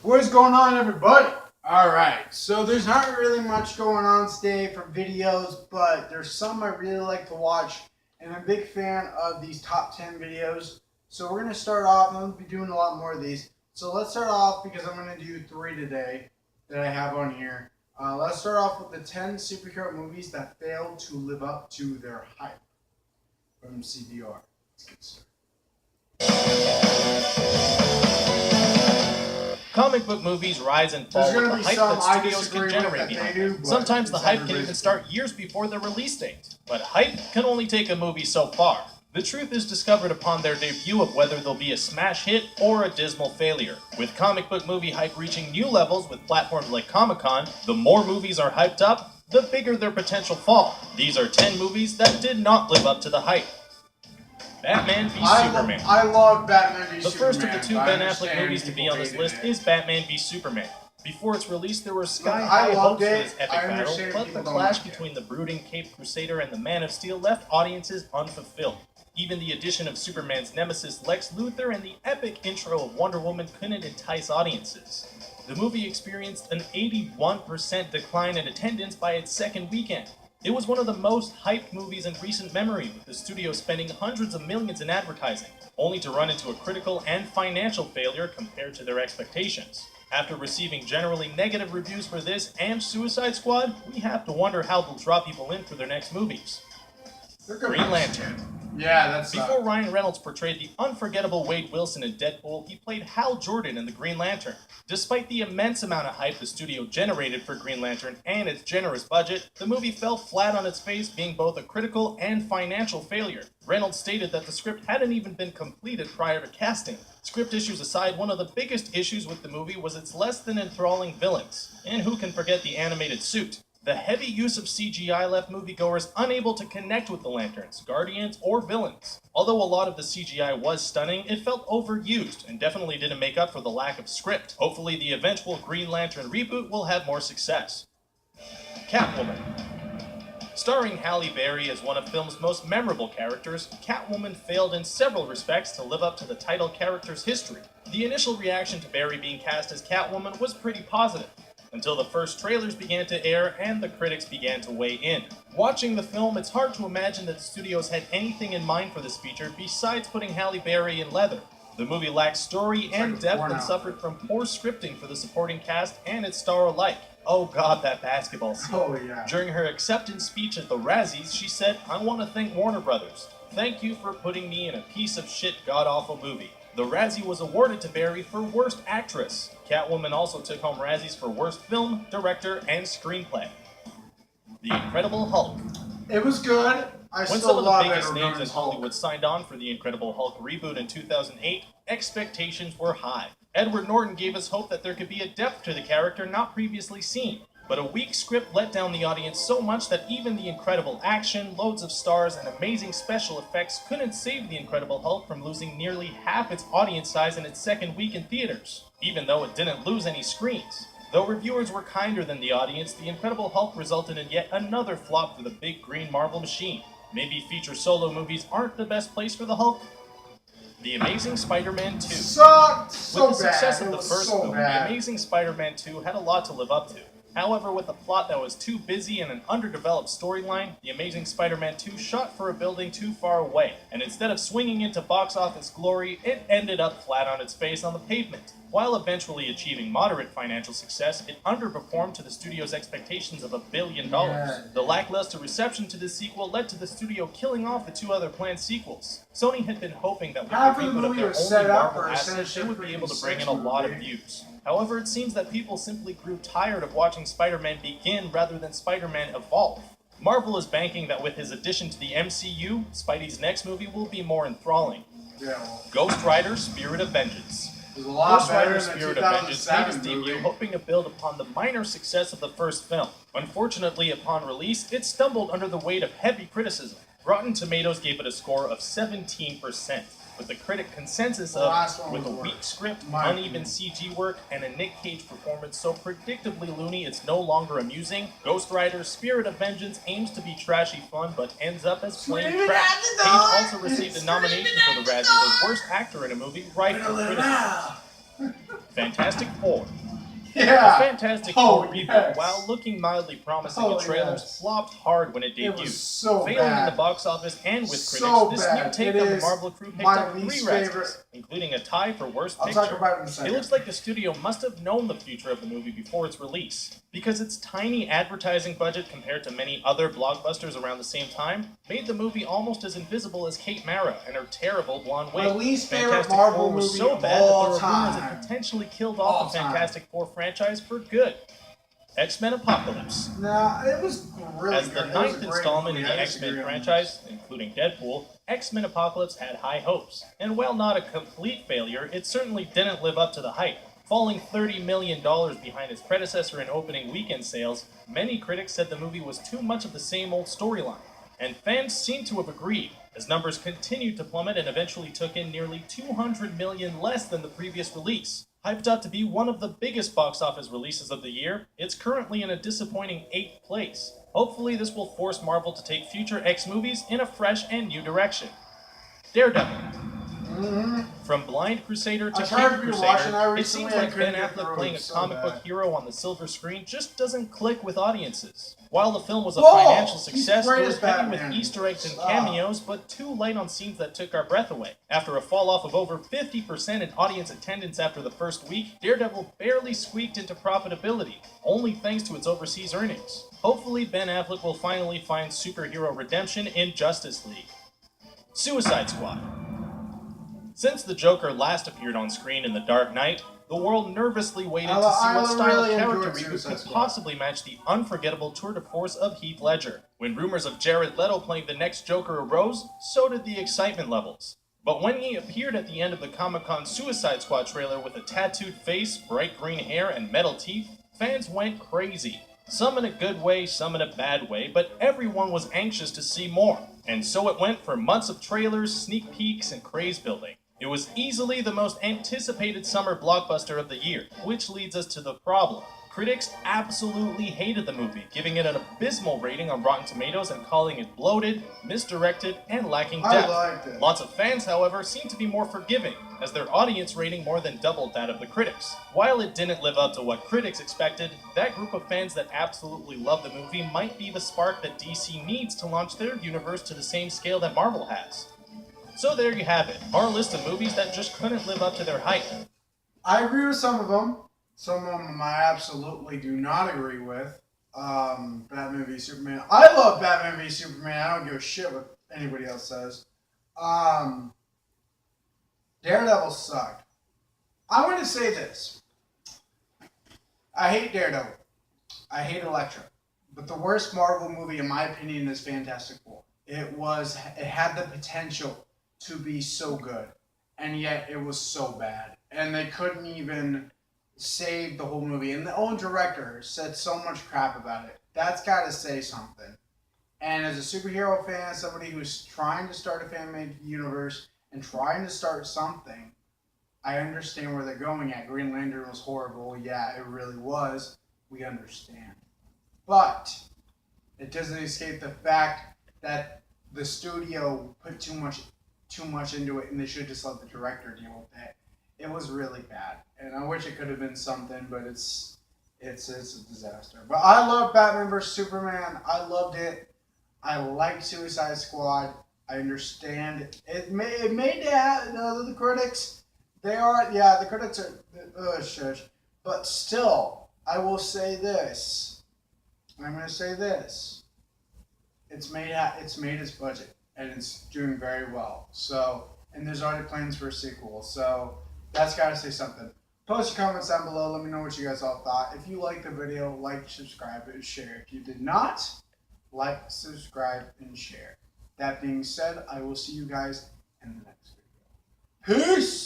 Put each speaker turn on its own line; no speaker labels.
What is going on, everybody? Alright, so there's not really much going on today for videos, but there's some I really like to watch, and I'm a big fan of these top 10 videos. So we're going to start off, and I'm going to be doing a lot more of these. So let's start off, because I'm going to do 3 today that I have on here. Let's start off with the 10 superhero movies that failed to live up to their hype from CBR. Let's get started.
Comic book movies rise and fall with the hype that studios can generate behind them. Sometimes the hype can even start years before their release date. But hype can only take a movie so far. The truth is discovered upon their debut of whether they'll be a smash hit or a dismal failure. With comic book movie hype reaching new levels with platforms like Comic-Con, the more movies are hyped up, the bigger their potential fall. These are 10 movies that did not live up to the hype. Batman v Superman.
I love Batman v Superman.
The first of the 2 Ben Affleck movies to be on this list is Batman v Superman. Before its release, there were sky-high hopes for this epic battle, but the clash between the brooding Caped Crusader and the Man of Steel left audiences unfulfilled. Even the addition of Superman's nemesis Lex Luthor and the epic intro of Wonder Woman couldn't entice audiences. The movie experienced an 81% decline in attendance by its second weekend. It was one of the most hyped movies in recent memory, with the studio spending hundreds of millions in advertising, only to run into a critical and financial failure compared to their expectations. After receiving generally negative reviews for this and Suicide Squad, we have to wonder how they'll draw people in for their next movies. Green Lantern.
Yeah, that's
Before Ryan Reynolds portrayed the unforgettable Wade Wilson in Deadpool, he played Hal Jordan in the Green Lantern. Despite the immense amount of hype the studio generated for Green Lantern and its generous budget, the movie fell flat on its face, being both a critical and financial failure. Reynolds stated that the script hadn't even been completed prior to casting. Script issues aside, one of the biggest issues with the movie was its less than enthralling villains. And who can forget the animated suit? The heavy use of CGI left moviegoers unable to connect with the Lanterns, Guardians, or villains. Although a lot of the CGI was stunning, it felt overused and definitely didn't make up for the lack of script. Hopefully the eventual Green Lantern reboot will have more success. Catwoman. Starring Halle Berry as one of film's most memorable characters, Catwoman failed in several respects to live up to the title character's history. The initial reaction to Berry being cast as Catwoman was pretty positive, until the first trailers began to air and the critics began to weigh in. Watching the film, it's hard to imagine that the studios had anything in mind for this feature besides putting Halle Berry in leather. The movie lacked story and depth and suffered from poor scripting for the supporting cast and its star alike. Oh god, that basketball scene.
Oh yeah.
During her acceptance speech at the Razzies, she said, "I want to thank Warner Brothers. Thank you for putting me in a piece of shit god-awful movie." The Razzie was awarded to Berry for Worst Actress. Catwoman also took home Razzies for Worst Film, Director, and Screenplay. The Incredible Hulk.
It was good.
When some of the biggest names in Hollywood signed on for the Incredible Hulk reboot in 2008, expectations were high. Edward Norton gave us hope that there could be a depth to the character not previously seen. But a weak script let down the audience so much that even the incredible action, loads of stars, and amazing special effects couldn't save the Incredible Hulk from losing nearly half its audience size in its second week in theaters, even though it didn't lose any screens. Though reviewers were kinder than the audience, the Incredible Hulk resulted in yet another flop for the big green Marvel machine. Maybe feature solo movies aren't the best place for the Hulk? The Amazing Spider-Man 2.
Sucked so
With the success
bad.
of the first film, The Amazing Spider-Man 2 had a lot to live up to. However, with a plot that was too busy and an underdeveloped storyline, The Amazing Spider-Man 2 shot for a building too far away, and instead of swinging into box office glory, it ended up flat on its face on the pavement. While eventually achieving moderate financial success, it underperformed to the studio's expectations of $1 billion. The lackluster reception to this sequel led to the studio killing off the 2 other planned sequels. Sony had been hoping that with the reboot of their only Marvel asset, they would be able to bring in a lot of views. However, it seems that people simply grew tired of watching Spider-Man begin rather than Spider-Man evolve. Marvel is banking that with his addition to the MCU, Spidey's next movie will be more enthralling. Ghost Rider: Spirit of Vengeance. Ghost Rider: Spirit of Vengeance made its debut hoping to build upon the minor success of the first film. Unfortunately, upon release, it stumbled under the weight of heavy criticism. Rotten Tomatoes gave it a score of 17%. With the critic consensus of, with a weak script, uneven CG work, and a Nick Cage performance so predictably loony it's no longer amusing, Ghost Rider: Spirit of Vengeance aims to be trashy fun but ends up as plain crap. Cage also received a nomination for the Razzies as Worst Actor in a Movie, right for criticism. Fantastic Four.
Yeah.
The Fantastic
Oh,
Four reboot,
yes.
while looking mildly promising
Oh,
in trailers,
yes.
flopped hard when it
It
debuted.
was so
Failing
bad.
in the box office and with critics,
So
this
bad.
new take
It
on the
is
Marvel crew picked
my
up 3
least
Razzies,
favorite.
including a tie for Worst
I'll
Picture.
talk about it in a second.
It looks like the studio must have known the future of the movie before its release, because its tiny advertising budget compared to many other blockbusters around the same time made the movie almost as invisible as Kate Mara and her terrible blonde wig.
My least favorite
Fantastic
Marvel
Four was
movie
so
of
bad
all
that there were rumors
time.
it potentially killed
All
off the
time.
Fantastic Four franchise for good. X-Men Apocalypse.
Nah, it was really
As
good.
the
It was
ninth
a great
installment in
movie.
the
I
X-Men
disagree on
franchise, including Deadpool, X-Men Apocalypse had high hopes. And while not a complete failure, it certainly didn't live up to the hype. Falling $30 million behind its predecessor in opening weekend sales, many critics said the movie was too much of the same old storyline. And fans seem to have agreed, as numbers continued to plummet and eventually took in nearly $200 million less than the previous release. Hyped up to be one of the biggest box office releases of the year, it's currently in a disappointing 8th place. Hopefully this will force Marvel to take future X movies in a fresh and new direction. Daredevil. From Blind Crusader to
I tried
King
to be watching that
Crusader, it
recently,
seems
I
like
couldn't
Ben
get
Affleck
through
playing
it,
a
so
comic book
bad.
hero on the silver screen just doesn't click with audiences. While the film was a
Whoa!
financial
He's
success,
great
it was
as
heavy with
Batman.
Easter eggs and
Stop.
cameos, but too light on scenes that took our breath away. After a fall off of over 50% in audience attendance after the first week, Daredevil barely squeaked into profitability, only thanks to its overseas earnings. Hopefully Ben Affleck will finally find superhero redemption in Justice League. Suicide Squad. Since the Joker last appeared on screen in The Dark Knight, the world nervously waited to see what style
really
of character
enjoyed
reboot
Suicide
could
Squad.
possibly match the unforgettable tour de force of Heath Ledger. When rumors of Jared Leto playing the next Joker arose, so did the excitement levels. But when he appeared at the end of the Comic-Con Suicide Squad trailer with a tattooed face, bright green hair, and metal teeth, fans went crazy. Some in a good way, some in a bad way, but everyone was anxious to see more. And so it went for months of trailers, sneak peeks, and craze building. It was easily the most anticipated summer blockbuster of the year, which leads us to the problem. Critics absolutely hated the movie, giving it an abysmal rating on Rotten Tomatoes and calling it bloated, misdirected, and lacking
I
depth.
liked it.
Lots of fans, however, seem to be more forgiving, as their audience rating more than doubled that of the critics. While it didn't live up to what critics expected, that group of fans that absolutely love the movie might be the spark that DC needs to launch their universe to the same scale that Marvel has. So there you have it, our list of movies that just couldn't live up to their hype.
I agree with some of them. Some of them I absolutely do not agree with. Batman v Superman. I love Batman v Superman. I don't give a shit what anybody else says. Daredevil sucked. I want to say this. I hate Daredevil. I hate Elektra. But the worst Marvel movie, in my opinion, is Fantastic Four. It had the potential to be so good, and yet it was so bad. And they couldn't even save the whole movie. And the own director said so much crap about it. That's got to say something. And as a superhero fan, somebody who's trying to start a fan-made universe and trying to start something, I understand where they're going at. Green Lantern was horrible. Yeah, it really was. We understand. But it doesn't escape the fact that the studio put too much into it, and they should just let the director deal with it. It was really bad, and I wish it could have been something, but it's a disaster. But I love Batman vs Superman. I loved it. I liked Suicide Squad. I understand it. Made the critics. The critics are shush. But still, I will say this. I'm going to say this. It's made its budget, and it's doing very well. So, and there's already plans for a sequel. So that's got to say something. Post your comments down below. Let me know what you guys all thought. If you liked the video, like, subscribe, and share. If you did not, like, subscribe, and share. That being said, I will see you guys in the next video. Peace!